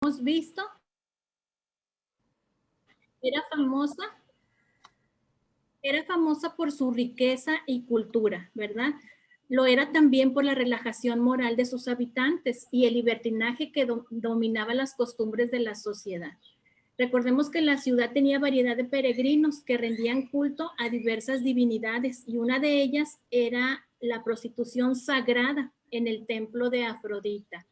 hemos visto, era famosa por su riqueza y cultura, ¿verdad? Lo era también por la relajación moral de sus habitantes y el libertinaje que dominaba las costumbres de la sociedad. Recordemos que la ciudad tenía variedad de peregrinos que rendían culto a diversas divinidades y una de ellas era la prostitución sagrada en el templo de Afrodita.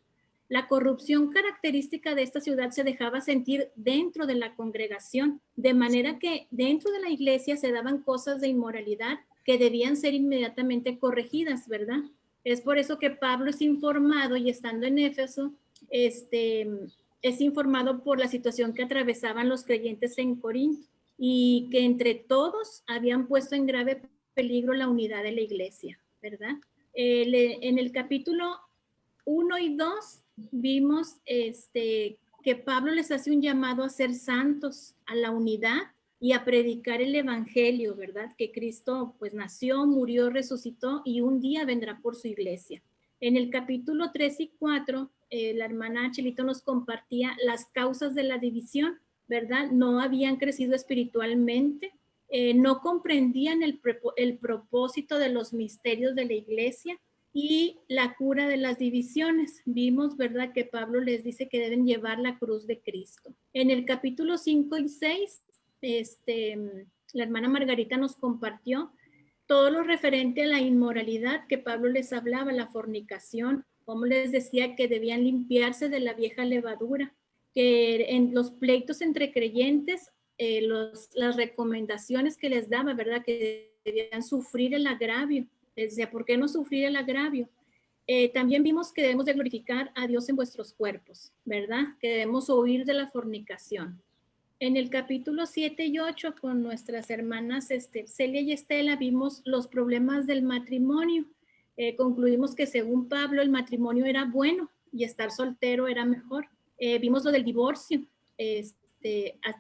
La corrupción característica de esta ciudad se dejaba sentir dentro de la congregación, de manera que dentro de la iglesia se daban cosas de inmoralidad que debían ser inmediatamente corregidas, ¿verdad? Es por eso que Pablo es informado y estando en Éfeso, es informado por la situación que atravesaban los creyentes en Corinto y que entre todos habían puesto en grave peligro la unidad de la iglesia, ¿verdad? En el capítulo 1 y 2 vimos que Pablo les hace un llamado a ser santos, a la unidad y a predicar el evangelio, ¿verdad? Que Cristo pues nació, murió, resucitó y un día vendrá por su iglesia. En el capítulo 3 y 4, la hermana Chelito nos compartía las causas de la división, ¿verdad? No habían crecido espiritualmente, no comprendían el propósito de los misterios de la iglesia y la cura de las divisiones. Vimos, ¿verdad?, que Pablo les dice que deben llevar la cruz de Cristo. En el capítulo 5 y 6, la hermana Margarita nos compartió todo lo referente a la inmoralidad que Pablo les hablaba, la fornicación, como les decía que debían limpiarse de la vieja levadura, que en los pleitos entre creyentes, las recomendaciones que les daba, ¿verdad?, que debían sufrir el agravio. Les decía, ¿por qué no sufrir el agravio? También vimos que debemos de glorificar a Dios en vuestros cuerpos, ¿verdad? Que debemos huir de la fornicación. En el capítulo 7 y 8 con nuestras hermanas Celia y Estela vimos los problemas del matrimonio. Concluimos que según Pablo el matrimonio era bueno y estar soltero era mejor. Vimos lo del divorcio.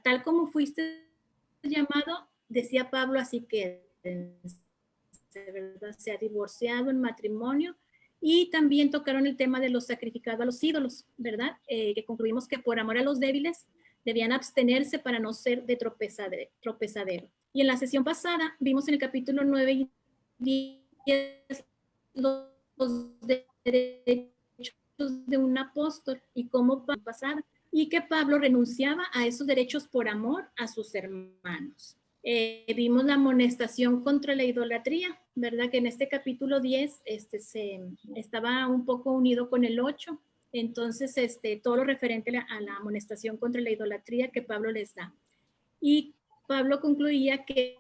Tal como fuiste llamado, decía Pablo, así que ¿verdad? Se ha divorciado en matrimonio. Y también tocaron el tema de los sacrificados a los ídolos, ¿verdad? Que concluimos que por amor a los débiles debían abstenerse para no ser de tropezadero. Y en la sesión pasada vimos en el capítulo 9 y 10 los derechos de un apóstol y cómo pasar, y que Pablo renunciaba a esos derechos por amor a sus hermanos. Vimos la amonestación contra la idolatría, ¿verdad? Que en este capítulo 10 se estaba un poco unido con el 8, entonces todo lo referente a la amonestación contra la idolatría que Pablo les da. Y Pablo concluía que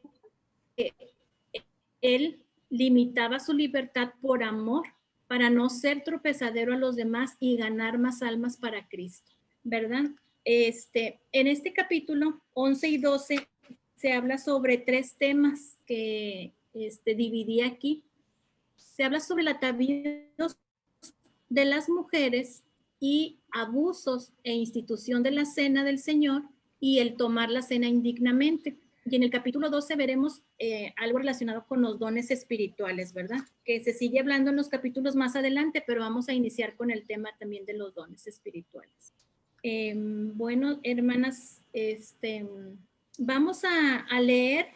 él limitaba su libertad por amor para no ser tropezadero a los demás y ganar más almas para Cristo, ¿verdad? En este capítulo 11 y 12 se habla sobre 3 temas que dividí aquí. Se habla sobre el atavío de las mujeres y abusos e institución de la cena del Señor y el tomar la cena indignamente. Y en el capítulo 12 veremos algo relacionado con los dones espirituales, ¿verdad? Que se sigue hablando en los capítulos más adelante, pero vamos a iniciar con el tema también de los dones espirituales. Bueno, hermanas, vamos a leer,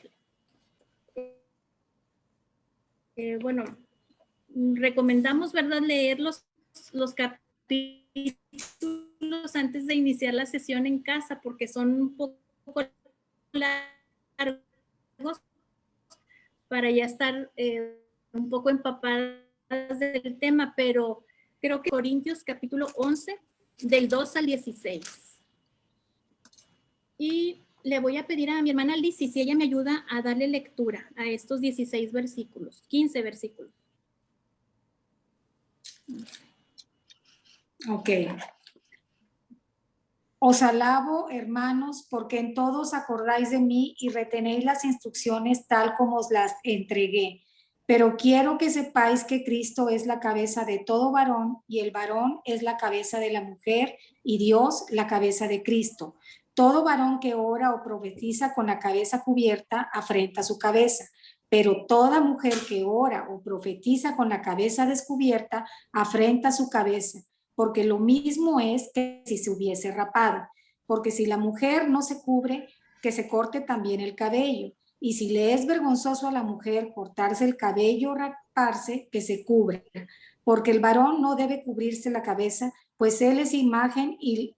bueno, recomendamos, ¿verdad?, leer los capítulos antes de iniciar la sesión en casa porque son un poco largos para ya estar un poco empapadas del tema, pero creo que Corintios capítulo 11 del 2 al 16. Y le voy a pedir a mi hermana Lizy si ella me ayuda a darle lectura a estos 16 versículos, 15 versículos. Ok. Os alabo, hermanos, porque en todo os acordáis de mí y retenéis las instrucciones tal como os las entregué. Pero quiero que sepáis que Cristo es la cabeza de todo varón y el varón es la cabeza de la mujer y Dios la cabeza de Cristo. Todo varón que ora o profetiza con la cabeza cubierta afrenta su cabeza, pero toda mujer que ora o profetiza con la cabeza descubierta afrenta su cabeza, porque lo mismo es que si se hubiese rapado. Porque si la mujer no se cubre, que se corte también el cabello. Y si le es vergonzoso a la mujer cortarse el cabello o raparse, que se cubra. Porque el varón no debe cubrirse la cabeza, pues él es imagen y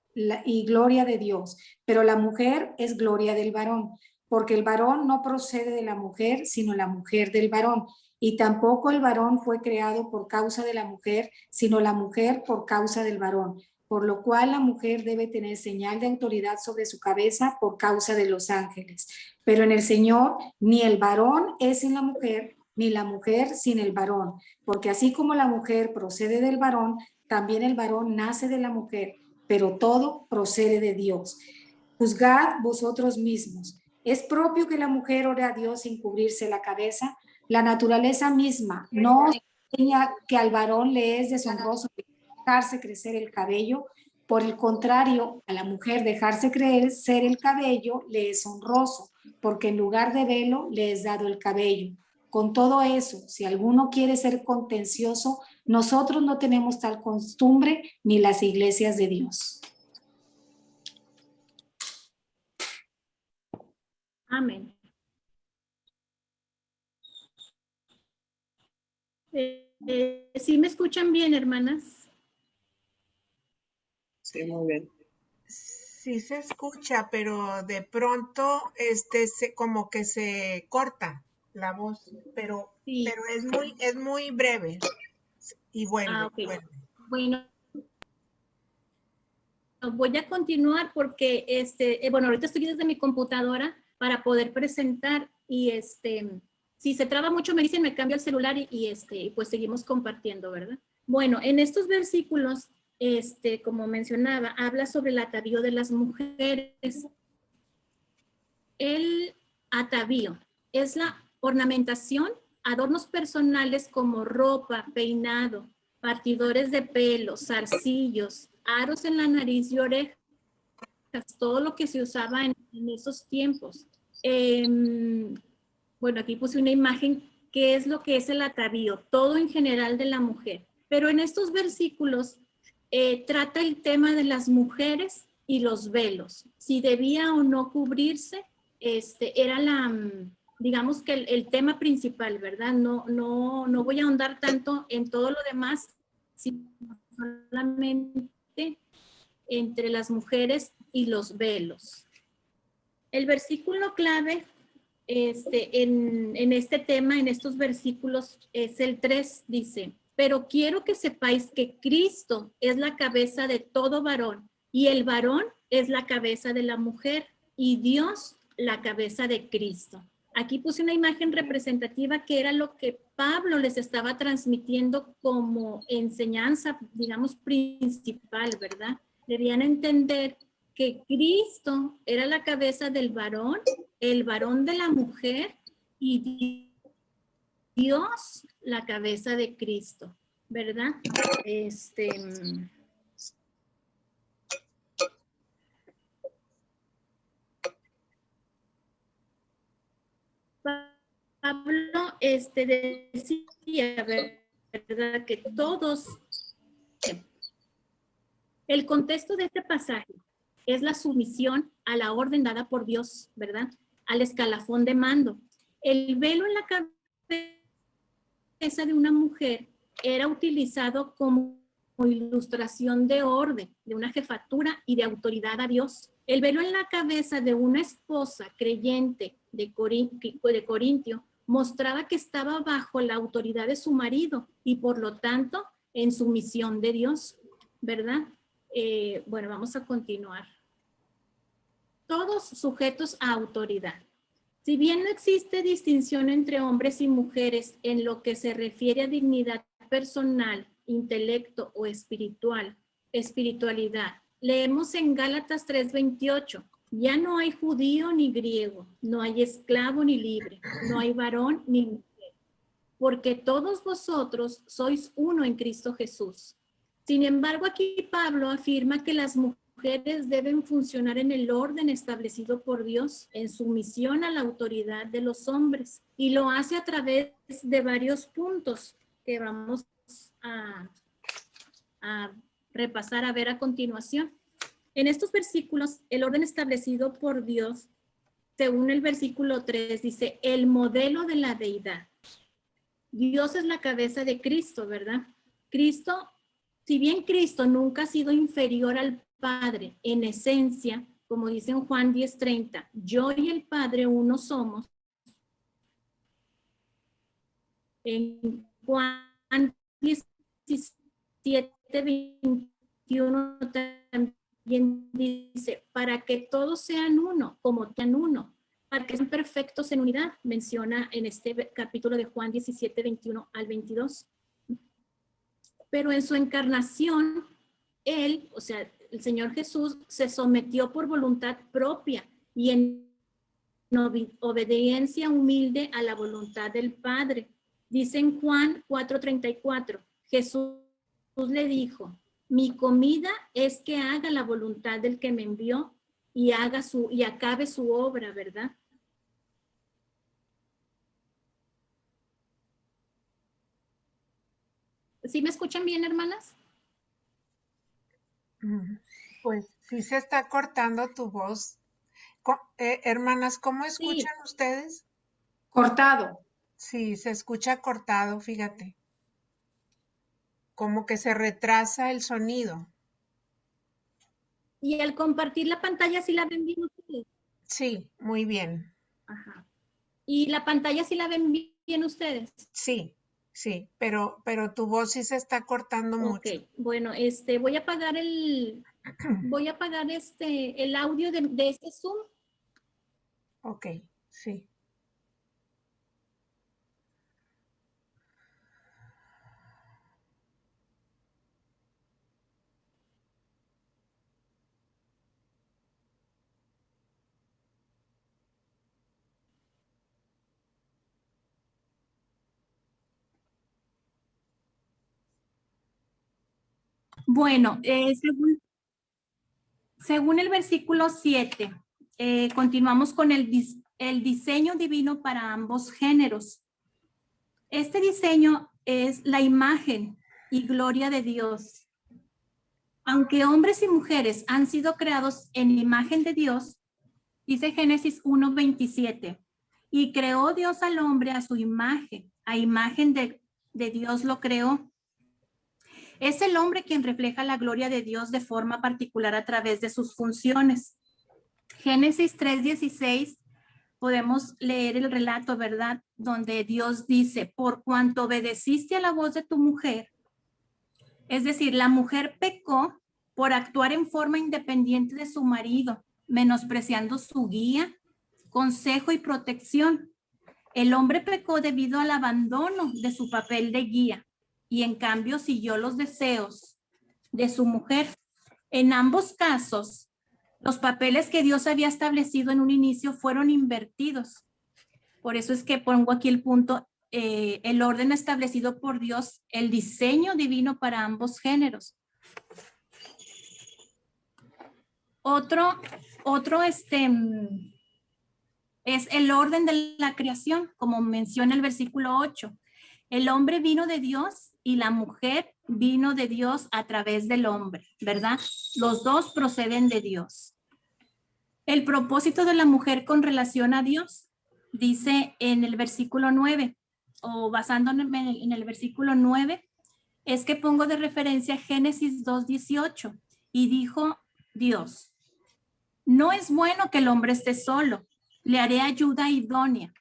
gloria de Dios, pero la mujer es gloria del varón, porque el varón no procede de la mujer, sino la mujer del varón. Y tampoco el varón fue creado por causa de la mujer, sino la mujer por causa del varón. Por lo cual la mujer debe tener señal de autoridad sobre su cabeza por causa de los ángeles. Pero en el Señor, ni el varón es sin la mujer, ni la mujer sin el varón. Porque así como la mujer procede del varón, también el varón nace de la mujer, pero todo procede de Dios. Juzgad vosotros mismos. ¿Es propio que la mujer ore a Dios sin cubrirse la cabeza? La naturaleza misma no enseña que al varón le es deshonroso dejarse crecer el cabello. Por el contrario, a la mujer dejarse crecer el cabello le es honroso, porque en lugar de velo le es dado el cabello. Con todo eso, si alguno quiere ser contencioso, nosotros no tenemos tal costumbre ni las iglesias de Dios. Amén. ¿Sí me escuchan bien, hermanas? Sí, muy bien. Sí se escucha, pero de pronto como que se corta la voz, pero Sí. es muy breve y vuelve, Okay. vuelve. Bueno, voy a continuar porque bueno, ahorita estoy desde mi computadora para poder presentar y si se traba mucho me dicen, me cambio el celular y pues seguimos compartiendo, ¿verdad? Bueno, en estos versículos, como mencionaba, habla sobre el atavío de las mujeres. El atavío es la ornamentación, adornos personales como ropa, peinado, partidores de pelo, zarcillos, aros en la nariz y orejas, todo lo que se usaba en esos tiempos. Bueno, aquí puse una imagen, ¿qué es lo que es el atavío? Todo en general de la mujer. Pero en estos versículos trata el tema de las mujeres y los velos. Si debía o no cubrirse, era digamos que el tema principal, ¿verdad? No voy a ahondar tanto en todo lo demás, sino solamente entre las mujeres y los velos. El versículo clave en este tema, en estos versículos, es el 3, dice, pero quiero que sepáis que Cristo es la cabeza de todo varón y el varón es la cabeza de la mujer y Dios la cabeza de Cristo. Aquí puse una imagen representativa que era lo que Pablo les estaba transmitiendo como enseñanza, digamos, principal, ¿verdad? Debían entender que Cristo era la cabeza del varón, el varón de la mujer y Dios la cabeza de Cristo, ¿verdad? Pablo decía, ¿verdad? Que todos, el contexto de este pasaje es la sumisión a la orden dada por Dios, ¿verdad? Al escalafón de mando. El velo en la cabeza de una mujer era utilizado como ilustración de orden, de una jefatura y de autoridad a Dios. El velo en la cabeza de una esposa creyente de Corintio mostraba que estaba bajo la autoridad de su marido y por lo tanto en sumisión de Dios, ¿verdad? Bueno, vamos a continuar. Todos sujetos a autoridad. Si bien no existe distinción entre hombres y mujeres en lo que se refiere a dignidad personal, intelecto o espiritualidad, leemos en Gálatas 3:28, ya no hay judío ni griego, no hay esclavo ni libre, no hay varón ni mujer, porque todos vosotros sois uno en Cristo Jesús. Sin embargo, aquí Pablo afirma que las mujeres deben funcionar en el orden establecido por Dios, en sumisión a la autoridad de los hombres, y lo hace a través de varios puntos que vamos a repasar a ver a continuación. En estos versículos, el orden establecido por Dios, según el versículo 3, dice, el modelo de la deidad. Dios es la cabeza de Cristo, ¿verdad? Cristo, si bien Cristo nunca ha sido inferior al Padre en esencia, como dice en Juan 10:30, yo y el Padre uno somos. En Juan 17:21 también dice, para que todos sean uno, como sean uno, para que sean perfectos en unidad, menciona en este capítulo de Juan 17:21 al 22. Pero en su encarnación, él, o sea, el Señor Jesús, se sometió por voluntad propia y en obediencia humilde a la voluntad del Padre. Dice en Juan 4:34, Jesús le dijo, mi comida es que haga la voluntad del que me envió y acabe su obra, ¿verdad? ¿Sí me escuchan bien, hermanas? Pues sí se está cortando tu voz. Hermanas, ¿cómo escuchan ustedes? Cortado. Sí, se escucha cortado, fíjate. Como que se retrasa el sonido. Y al compartir la pantalla, ¿sí la ven bien ustedes? Sí, muy bien. Ajá. ¿Y la pantalla sí la ven bien ustedes? Sí, sí, pero tu voz sí se está cortando mucho. Ok, bueno, voy a apagar el audio de este Zoom. Ok, sí. Bueno, según el versículo 7, continuamos con el diseño divino para ambos géneros. Este diseño es la imagen y gloria de Dios. Aunque hombres y mujeres han sido creados en imagen de Dios, dice Génesis 1:27, y creó Dios al hombre a su imagen, a imagen de Dios lo creó. Es el hombre quien refleja la gloria de Dios de forma particular a través de sus funciones. Génesis 3:16, podemos leer el relato, ¿verdad? Donde Dios dice, por cuanto obedeciste a la voz de tu mujer, es decir, la mujer pecó por actuar en forma independiente de su marido, menospreciando su guía, consejo y protección. El hombre pecó debido al abandono de su papel de guía y en cambio siguió los deseos de su mujer. En ambos casos, los papeles que Dios había establecido en un inicio fueron invertidos. Por eso es que pongo aquí el punto, el orden establecido por Dios, el diseño divino para ambos géneros. Otro es el orden de la creación, como menciona el versículo 8. El hombre vino de Dios y la mujer vino de Dios a través del hombre, ¿verdad? Los dos proceden de Dios. El propósito de la mujer con relación a Dios, dice en el versículo 9, o basándome en el versículo 9, es que pongo de referencia Génesis 2:18, y dijo Dios, no es bueno que el hombre esté solo, le haré ayuda idónea.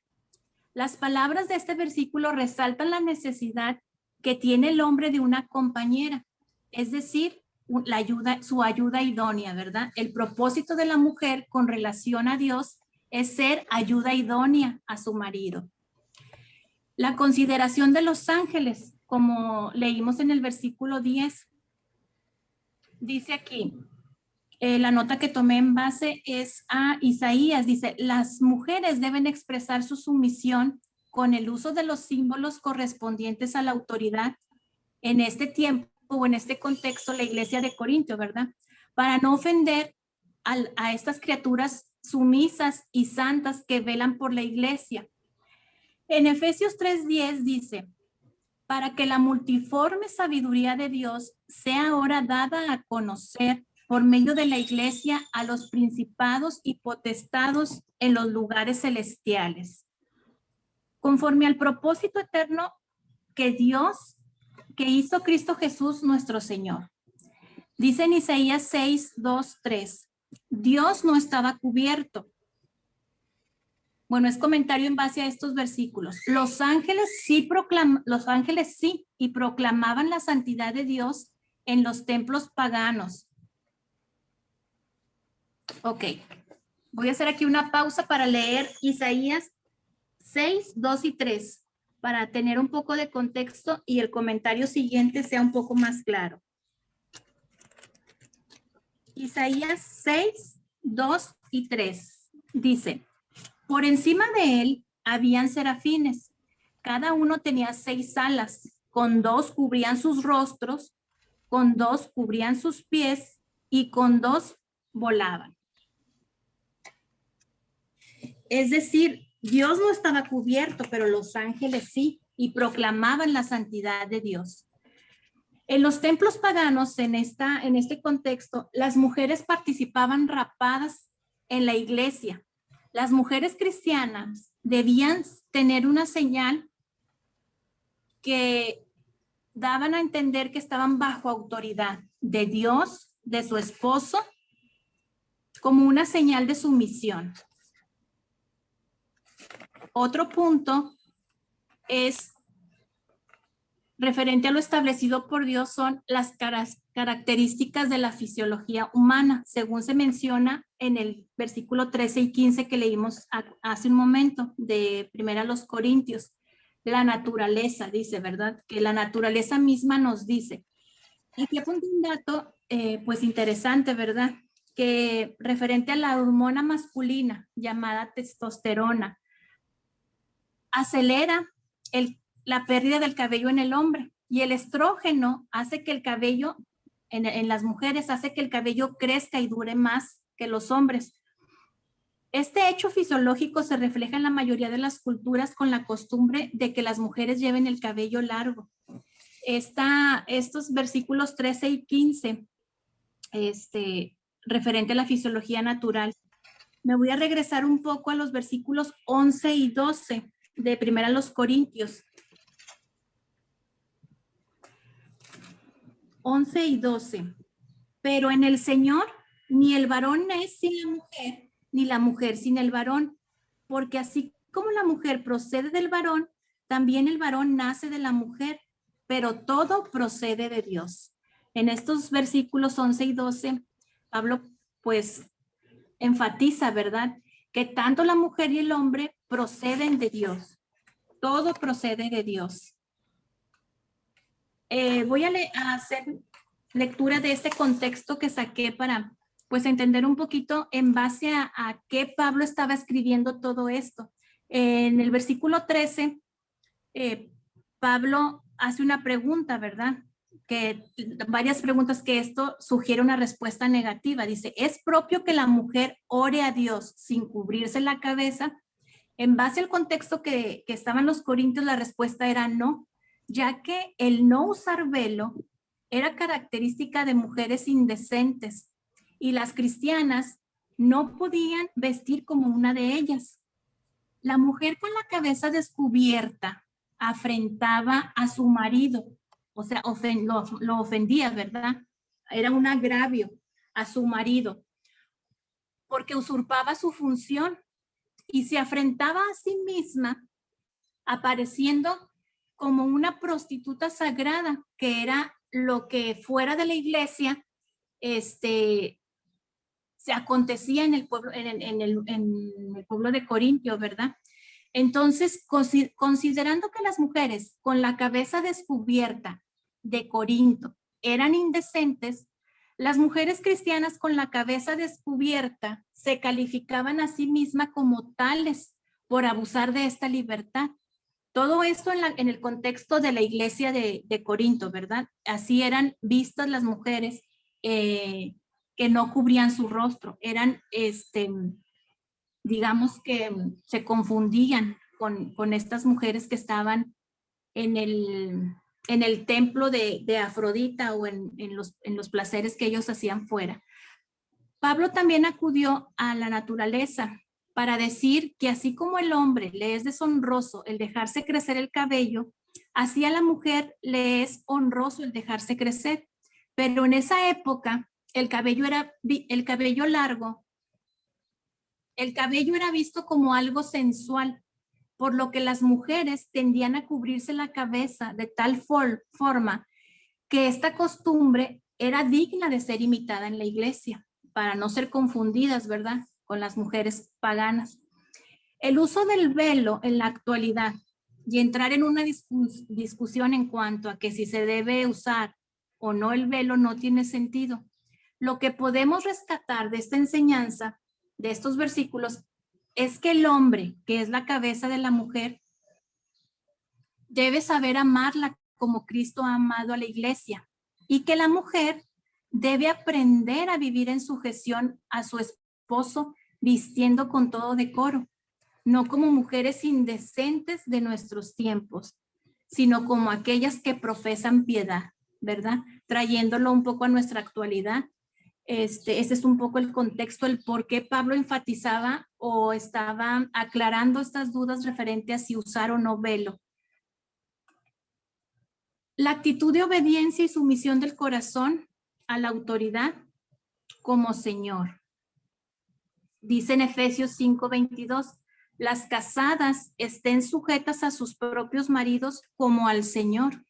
Las palabras de este versículo resaltan la necesidad que tiene el hombre de una compañera, es decir, su ayuda idónea, ¿verdad? El propósito de la mujer con relación a Dios es ser ayuda idónea a su marido. La consideración de los ángeles, como leímos en el versículo 10, dice aquí, la nota que tomé en base es a Isaías, dice, las mujeres deben expresar su sumisión con el uso de los símbolos correspondientes a la autoridad en este tiempo o en este contexto, la iglesia de Corinto, ¿verdad? Para no ofender a estas criaturas sumisas y santas que velan por la iglesia. En Efesios 3:10 dice, para que la multiforme sabiduría de Dios sea ahora dada a conocer por medio de la iglesia a los principados y potestados en los lugares celestiales, conforme al propósito eterno que hizo Cristo Jesús nuestro Señor. Dice en Isaías 6, 2, 3, Dios no estaba cubierto. Bueno, es comentario en base a estos versículos. Los ángeles sí y proclamaban la santidad de Dios en los templos paganos. Ok, voy a hacer aquí una pausa para leer Isaías 6, 2 y 3, para tener un poco de contexto y el comentario siguiente sea un poco más claro. Isaías 6, 2 y 3 dice: por encima de él habían serafines, cada uno tenía 6 alas, con 2 cubrían sus rostros, con 2 cubrían sus pies y con 2 volaban. Es decir, Dios no estaba cubierto, pero los ángeles sí, y proclamaban la santidad de Dios. En los templos paganos, en este contexto, las mujeres participaban rapadas en la iglesia. Las mujeres cristianas debían tener una señal que daban a entender que estaban bajo autoridad de Dios, de su esposo, como una señal de sumisión. Otro punto es referente a lo establecido por Dios, son las características de la fisiología humana, según se menciona en el versículo 13 y 15 que leímos hace un momento de 1 Corintios. La naturaleza, dice, ¿verdad? Que la naturaleza misma nos dice. Y que apunta un dato, pues interesante, ¿verdad? Que referente a la hormona masculina llamada testosterona, acelera la pérdida del cabello en el hombre, y el estrógeno hace que el cabello, en las mujeres, hace que el cabello crezca y dure más que los hombres. Este hecho fisiológico se refleja en la mayoría de las culturas con la costumbre de que las mujeres lleven el cabello largo. Estos versículos 13 y 15, referente a la fisiología natural. Me voy a regresar un poco a los versículos 11 y 12 de 1 Corintios. 11 y 12. Pero en el Señor, ni el varón es sin la mujer, ni la mujer sin el varón, porque así como la mujer procede del varón, también el varón nace de la mujer, pero todo procede de Dios. En estos versículos 11 y 12, Pablo pues enfatiza, ¿verdad?, que tanto la mujer y el hombre proceden de Dios. Todo procede de Dios. Voy a hacer lectura de este contexto que saqué para pues entender un poquito en base a qué Pablo estaba escribiendo todo esto. En el versículo 13, Pablo hace una pregunta, ¿verdad? Que varias preguntas que esto sugiere una respuesta negativa. Dice, ¿es propio que la mujer ore a Dios sin cubrirse la cabeza? En base al contexto que estaban los corintios, la respuesta era no, ya que el no usar velo era característica de mujeres indecentes y las cristianas no podían vestir como una de ellas. La mujer con la cabeza descubierta afrentaba a su marido, o sea, lo ofendía, ¿verdad? Era un agravio a su marido porque usurpaba su función y se afrentaba a sí misma apareciendo como una prostituta sagrada, que era lo que fuera de la iglesia se acontecía en el pueblo, en el pueblo de Corintio, ¿verdad? Entonces, considerando que las mujeres con la cabeza descubierta de Corinto eran indecentes, las mujeres cristianas con la cabeza descubierta se calificaban a sí mismas como tales por abusar de esta libertad. Todo esto en el contexto de la iglesia de Corinto, ¿verdad? Así eran vistas las mujeres que no cubrían su rostro. Eran, digamos que se confundían con estas mujeres que estaban en el templo de Afrodita o en los placeres que ellos hacían fuera. Pablo también acudió a la naturaleza para decir que así como el hombre le es deshonroso el dejarse crecer el cabello, así a la mujer le es honroso el dejarse crecer. Pero en esa época el cabello largo, el cabello era visto como algo sensual, por lo que las mujeres tendían a cubrirse la cabeza de tal forma que esta costumbre era digna de ser imitada en la iglesia, para no ser confundidas, ¿verdad?, con las mujeres paganas. El uso del velo en la actualidad y entrar en una discusión en cuanto a que si se debe usar o no el velo no tiene sentido. Lo que podemos rescatar de esta enseñanza, de estos versículos, es que el hombre, que es la cabeza de la mujer, debe saber amarla como Cristo ha amado a la iglesia, y que la mujer debe aprender a vivir en sujeción a su esposo, vistiendo con todo decoro, no como mujeres indecentes de nuestros tiempos, sino como aquellas que profesan piedad, ¿verdad? Trayéndolo un poco a nuestra actualidad. Ese es un poco el contexto, el por qué Pablo enfatizaba o estaba aclarando estas dudas referente a si usar o no velo. La actitud de obediencia y sumisión del corazón a la autoridad como Señor. Dice en Efesios 5:22, las casadas estén sujetas a sus propios maridos como al Señor.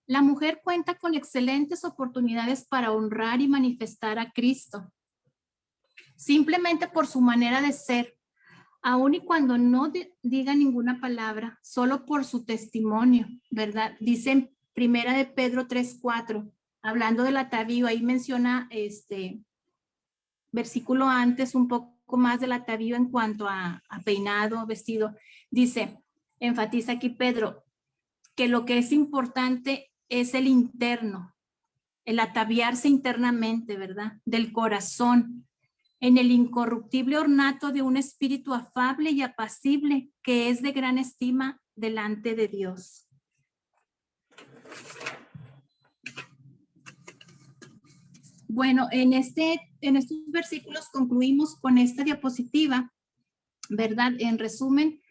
La mujer cuenta con excelentes oportunidades para honrar y manifestar a Cristo, simplemente por su manera de ser, aun y cuando no diga ninguna palabra, solo por su testimonio, ¿verdad? Dice en Primera de Pedro 3:4, hablando del atavío, ahí menciona versículo antes un poco más del atavío en cuanto a peinado, vestido. Dice, enfatiza aquí Pedro, que lo que es importante es el interno, el ataviarse internamente, ¿verdad? Del corazón, en el incorruptible ornato de un espíritu afable y apacible que es de gran estima delante de Dios. Bueno, en estos versículos concluimos con esta diapositiva, ¿verdad? En resumen,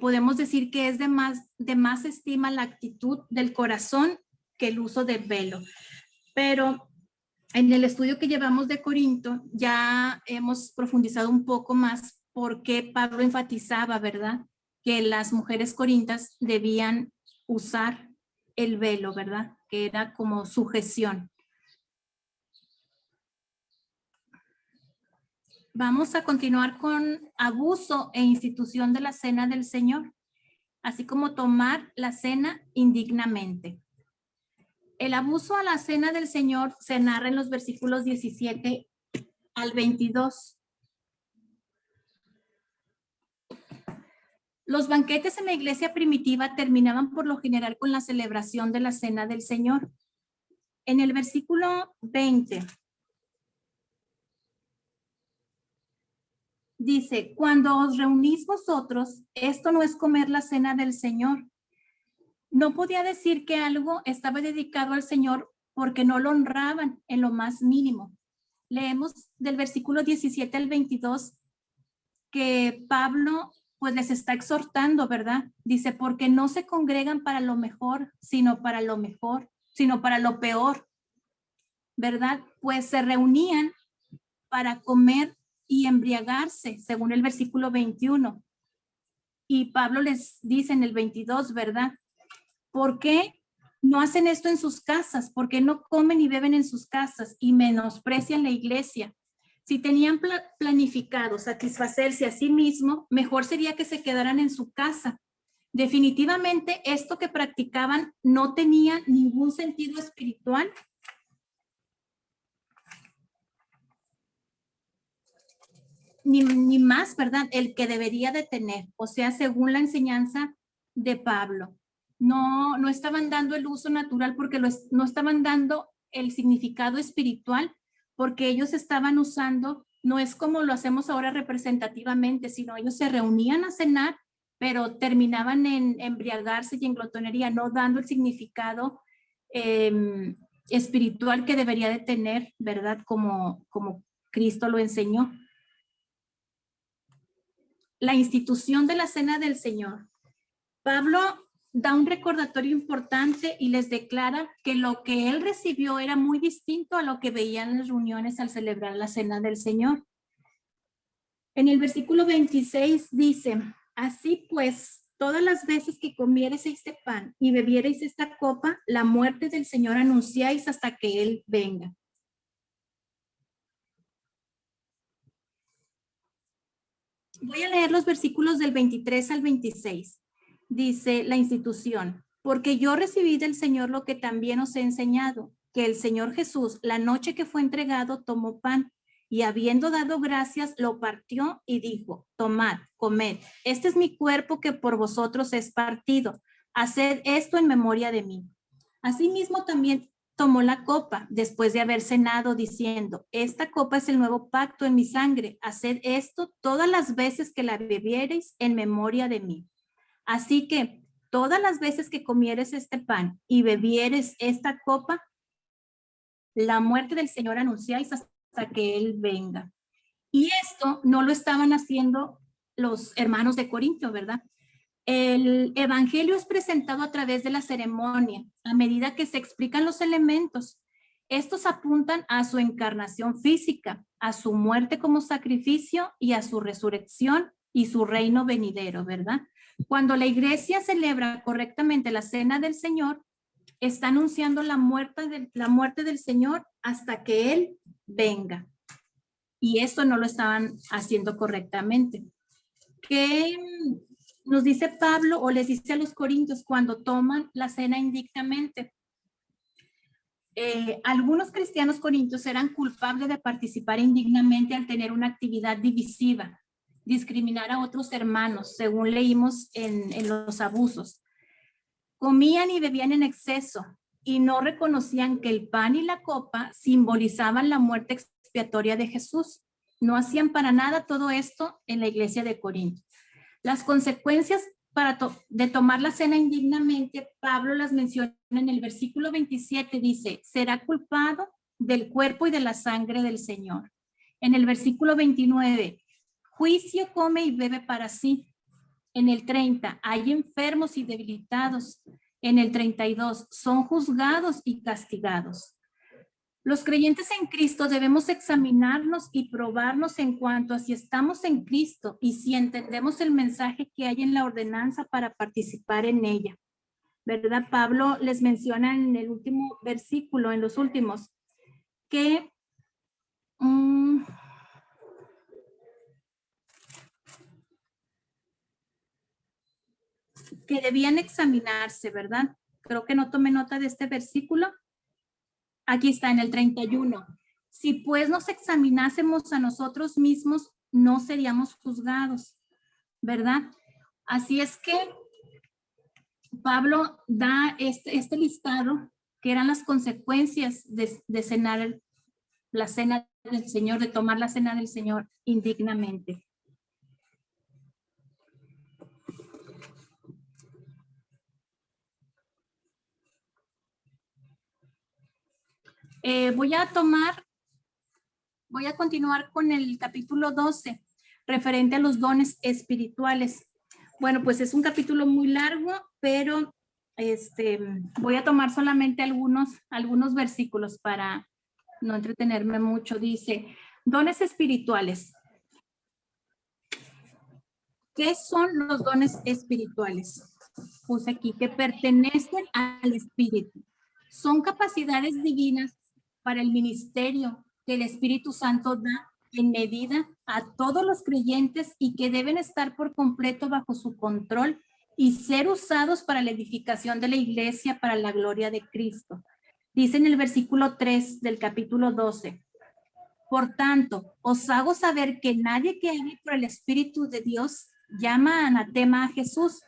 podemos decir que es de más estima la actitud del corazón que el uso del velo. Pero en el estudio que llevamos de Corinto ya hemos profundizado un poco más porque Pablo enfatizaba, ¿verdad?, que las mujeres corintas debían usar el velo, ¿verdad?, que era como sujeción. Vamos a continuar con abuso e institución de la cena del Señor, así como tomar la cena indignamente. El abuso a la cena del Señor se narra en los versículos 17 al 22. Los banquetes en la iglesia primitiva terminaban por lo general con la celebración de la cena del Señor. En el versículo 20 dice, cuando os reunís vosotros, esto no es comer la cena del Señor. No podía decir que algo estaba dedicado al Señor porque no lo honraban en lo más mínimo. Leemos del versículo 17 al 22 que Pablo pues les está exhortando, ¿verdad? Dice, porque no se congregan para lo mejor, sino para lo peor, ¿verdad? Pues se reunían para comer y embriagarse, según el versículo 21. Y Pablo les dice en el 22, ¿verdad? ¿Por qué no hacen esto en sus casas? ¿Por qué no comen y beben en sus casas y menosprecian la iglesia? Si tenían planificado satisfacerse a sí mismo, mejor sería que se quedaran en su casa. Definitivamente esto que practicaban no tenía ningún sentido espiritual. Ni más, ¿verdad? El que debería de tener, o sea, según la enseñanza de Pablo. No estaban dando el uso natural porque no estaban dando el significado espiritual, porque ellos estaban usando, no es como lo hacemos ahora representativamente, sino ellos se reunían a cenar, pero terminaban en embriagarse y en glotonería, no dando el significado espiritual que debería de tener, ¿verdad? Como Cristo lo enseñó. La institución de la Cena del Señor. Pablo da un recordatorio importante y les declara que lo que él recibió era muy distinto a lo que veían en las reuniones al celebrar la Cena del Señor. En el versículo 26 dice, así pues, todas las veces que comiereis este pan y bebiereis esta copa, la muerte del Señor anunciáis hasta que Él venga. Voy a leer los versículos del 23 al 26. Dice la institución, porque yo recibí del Señor lo que también os he enseñado, que el Señor Jesús, la noche que fue entregado, tomó pan y habiendo dado gracias, lo partió y dijo, tomad, comed, este es mi cuerpo que por vosotros es partido. Haced esto en memoria de mí. Asimismo también tomó la copa después de haber cenado diciendo, esta copa es el nuevo pacto en mi sangre. Haced esto todas las veces que la bebiereis en memoria de mí. Así que todas las veces que comieres este pan y bebieres esta copa, la muerte del Señor anunciáis hasta que Él venga. Y esto no lo estaban haciendo los hermanos de Corinto, ¿verdad? El evangelio es presentado a través de la ceremonia, a medida que se explican los elementos. Estos apuntan a su encarnación física, a su muerte como sacrificio y a su resurrección y su reino venidero, ¿verdad? Cuando la iglesia celebra correctamente la Cena del Señor, está anunciando la muerte del Señor hasta que Él venga. Y esto no lo estaban haciendo correctamente. ¿Qué nos dice Pablo o les dice a los corintios cuando toman la cena indignamente? Algunos cristianos corintios eran culpables de participar indignamente al tener una actividad divisiva, discriminar a otros hermanos, según leímos en los abusos. Comían y bebían en exceso y no reconocían que el pan y la copa simbolizaban la muerte expiatoria de Jesús. No hacían para nada todo esto en la iglesia de Corinto. Las consecuencias de tomar la cena indignamente, Pablo las menciona en el versículo 27, dice, será culpado del cuerpo y de la sangre del Señor. En el versículo 29, juicio come y bebe para sí. En el 30, hay enfermos y debilitados. En el 32, son juzgados y castigados. Los creyentes en Cristo debemos examinarnos y probarnos en cuanto a si estamos en Cristo y si entendemos el mensaje que hay en la ordenanza para participar en ella. ¿Verdad? Pablo les menciona en el último versículo, en los últimos, que debían examinarse, ¿verdad? Creo que no tomé nota de este versículo. Aquí está en el 31. Si pues nos examinásemos a nosotros mismos, no seríamos juzgados, ¿verdad? Así es que Pablo da este listado que eran las consecuencias de cenar la cena del Señor, de tomar la cena del Señor indignamente. Voy a continuar con el capítulo 12, referente a los dones espirituales. Bueno, pues es un capítulo muy largo, pero voy a tomar solamente algunos versículos para no entretenerme mucho. Dice, dones espirituales. ¿Qué son los dones espirituales? Puse aquí que pertenecen al Espíritu. Son capacidades divinas para el ministerio que el Espíritu Santo da en medida a todos los creyentes y que deben estar por completo bajo su control y ser usados para la edificación de la iglesia para la gloria de Cristo. Dice en el versículo 3 del capítulo 12, por tanto, os hago saber que nadie que hable por el Espíritu de Dios llama anatema a Jesús,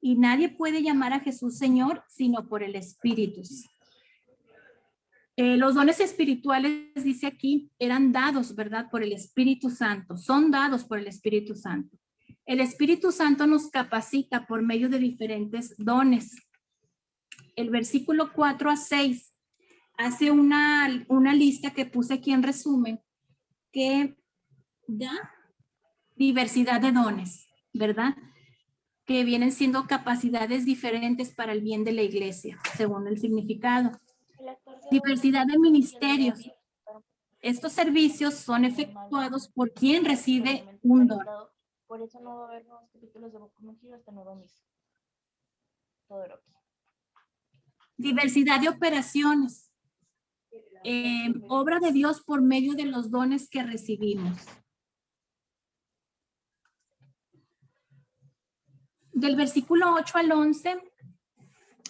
y nadie puede llamar a Jesús Señor sino por el Espíritu. Los dones espirituales, dice aquí, eran dados, ¿verdad? Por el Espíritu Santo, son dados por el Espíritu Santo. El Espíritu Santo nos capacita por medio de diferentes dones. El versículo 4 a 6 hace una lista que puse aquí en resumen que da diversidad de dones, ¿verdad? Que vienen siendo capacidades diferentes para el bien de la iglesia, según el significado. Diversidad de ministerios. Estos servicios son efectuados por quien recibe un don. Por eso no va a haber nuevos capítulos de Boku no Hero hasta nuevo aviso. Todo era aquí. Diversidad de operaciones. Obra de Dios por medio de los dones que recibimos. Del versículo 8 al 11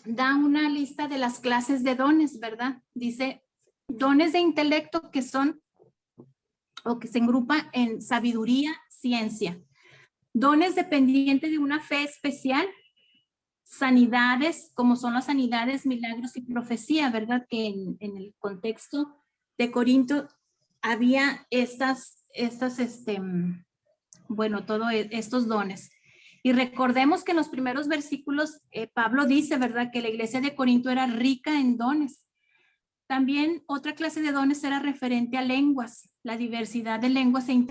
da una lista de las clases de dones, ¿verdad? Dice, dones de intelecto que son o que se engrupa en sabiduría, ciencia. Dones dependientes de una fe especial, sanidades, como son las sanidades, milagros y profecía, ¿verdad? Que en el contexto de Corinto había estos dones. Y recordemos que en los primeros versículos Pablo dice, ¿verdad? Que la iglesia de Corinto era rica en dones. También otra clase de dones era referente a lenguas, la diversidad de lenguas e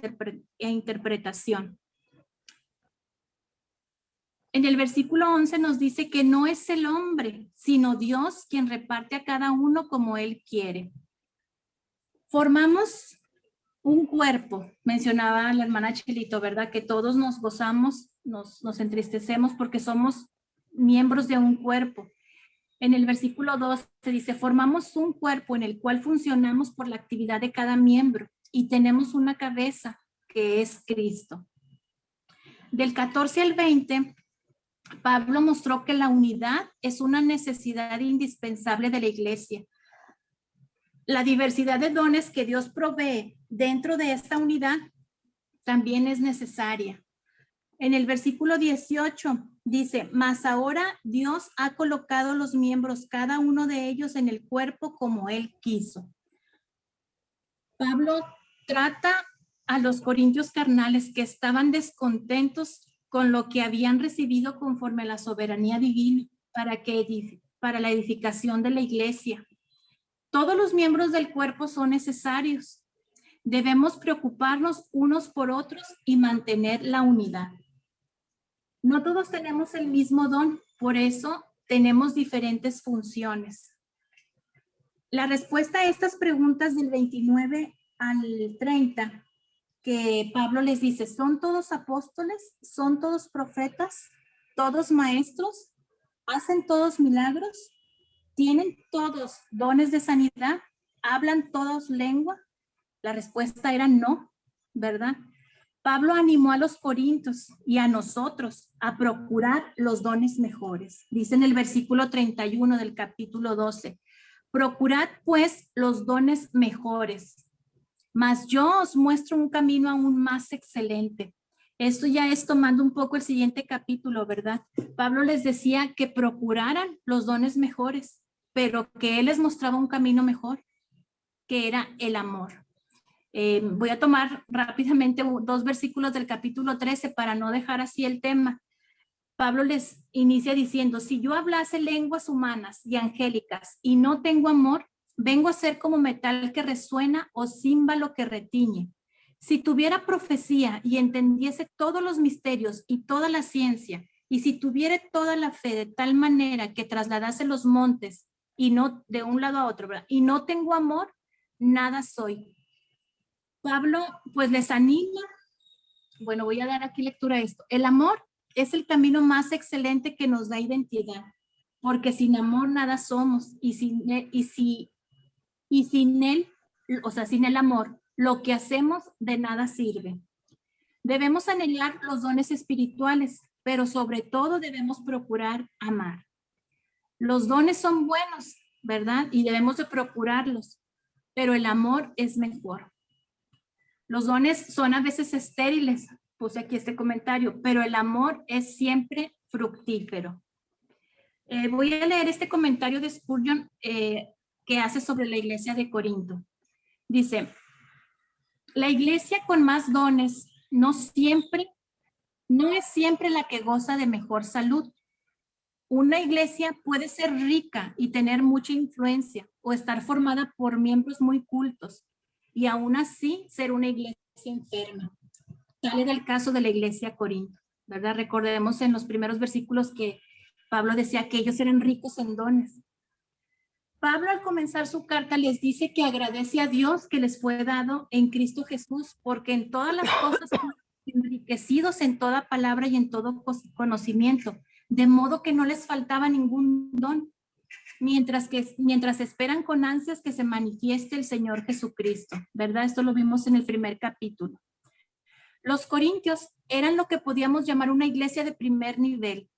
interpretación. En el versículo 11 nos dice que no es el hombre, sino Dios quien reparte a cada uno como Él quiere. Formamos un cuerpo, mencionaba la hermana Chelito, ¿verdad? Que todos nos gozamos, nos entristecemos porque somos miembros de un cuerpo. En el versículo 2 se dice, formamos un cuerpo en el cual funcionamos por la actividad de cada miembro y tenemos una cabeza que es Cristo. Del 14 al 20, Pablo mostró que la unidad es una necesidad indispensable de la iglesia. La diversidad de dones que Dios provee dentro de esta unidad también es necesaria. En el versículo 18 dice, mas ahora Dios ha colocado los miembros, cada uno de ellos en el cuerpo como Él quiso. Pablo trata a los corintios carnales que estaban descontentos con lo que habían recibido conforme a la soberanía divina para la edificación de la iglesia. Todos los miembros del cuerpo son necesarios. Debemos preocuparnos unos por otros y mantener la unidad. No todos tenemos el mismo don, por eso tenemos diferentes funciones. La respuesta a estas preguntas del 29 al 30, que Pablo les dice, ¿son todos apóstoles? ¿Son todos profetas? ¿Todos maestros? ¿Hacen todos milagros? ¿Tienen todos dones de sanidad? ¿Hablan todos lengua? La respuesta era no, ¿verdad? Pablo animó a los corintios y a nosotros a procurar los dones mejores. Dice en el versículo 31 del capítulo 12, procurad pues los dones mejores, mas yo os muestro un camino aún más excelente. Esto ya es tomando un poco el siguiente capítulo, ¿verdad? Pablo les decía que procuraran los dones mejores, pero que él les mostraba un camino mejor, que era el amor. Voy a tomar rápidamente 2 versículos del capítulo 13 para no dejar así el tema. Pablo les inicia diciendo, si yo hablase lenguas humanas y angélicas y no tengo amor, vengo a ser como metal que resuena o címbalo que retiñe. Si tuviera profecía y entendiese todos los misterios y toda la ciencia, y si tuviera toda la fe de tal manera que trasladase los montes y no de un lado a otro, ¿verdad? Y no tengo amor, nada soy. Pablo pues les anima, bueno, voy a dar aquí lectura a esto. El amor es el camino más excelente que nos da identidad, porque sin amor nada somos y sin él, o sea, sin el amor, lo que hacemos de nada sirve. Debemos anhelar los dones espirituales, pero sobre todo debemos procurar amar. Los dones son buenos, ¿verdad? Y debemos de procurarlos, pero el amor es mejor. Los dones son a veces estériles, puse aquí este comentario, pero el amor es siempre fructífero. Voy a leer este comentario de Spurgeon que hace sobre la iglesia de Corinto. Dice, la iglesia con más dones no siempre no es siempre la que goza de mejor salud. Una iglesia puede ser rica y tener mucha influencia o estar formada por miembros muy cultos y aún así ser una iglesia enferma. Tal era el caso de la iglesia Corinto, ¿verdad? Recordemos en los primeros versículos que Pablo decía que ellos eran ricos en dones. Pablo al comenzar su carta les dice que agradece a Dios que les fue dado en Cristo Jesús, porque en todas las cosas fueron enriquecidos en toda palabra y en todo conocimiento, de modo que no les faltaba ningún don, mientras esperan con ansias que se manifieste el Señor Jesucristo, ¿verdad? Esto lo vimos en el primer capítulo. Los corintios eran lo que podíamos llamar una iglesia de primer nivel.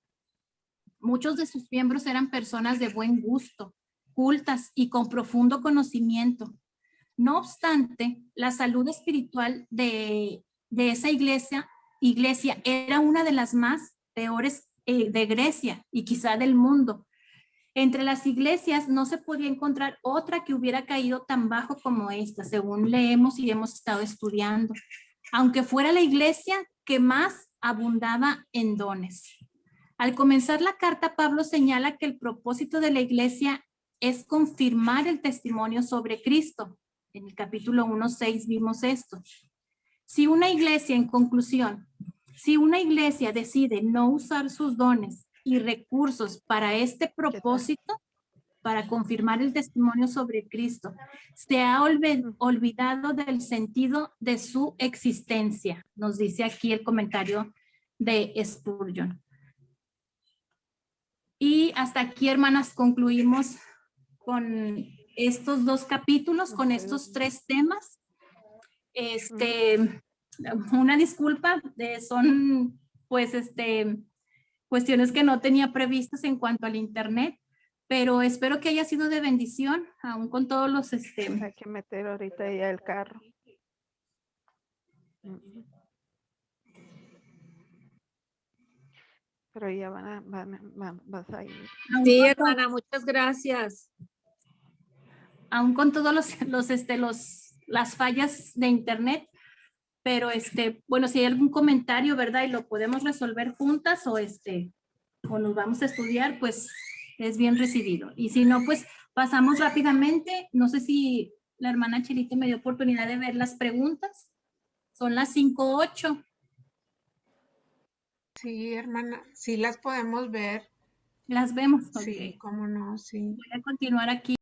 Muchos de sus miembros eran personas de buen gusto, cultas y con profundo conocimiento. No obstante, la salud espiritual de esa iglesia era una de las más peores de Grecia y quizá del mundo. Entre las iglesias no se podía encontrar otra que hubiera caído tan bajo como esta, según leemos y hemos estado estudiando, aunque fuera la iglesia que más abundaba en dones. Al comenzar la carta, Pablo señala que el propósito de la iglesia es confirmar el testimonio sobre Cristo. En el capítulo 1:6 vimos esto. Si una iglesia, en conclusión, si una iglesia decide no usar sus dones y recursos para este propósito, para confirmar el testimonio sobre Cristo, se ha olvidado del sentido de su existencia, nos dice aquí el comentario de Spurgeon. Y hasta aquí, hermanas, concluimos con estos 2 capítulos, con estos 3 temas. Una disculpa, son pues cuestiones que no tenía previstas en cuanto al internet, pero espero que haya sido de bendición, aún con todos los Hay que meter ahorita ya el carro. Pero ya vas a ir. Sí, hermana, muchas gracias. Aún con todos las fallas de internet, pero bueno, si hay algún comentario, ¿verdad? Y lo podemos resolver juntas o nos vamos a estudiar, pues es bien recibido. Y si no, pues pasamos rápidamente. No sé si la hermana Chelito me dio oportunidad de ver las preguntas. Son las 5:08. Sí, hermana, sí las podemos ver. Las vemos. Sí, Ok. cómo no, sí. Voy a continuar aquí.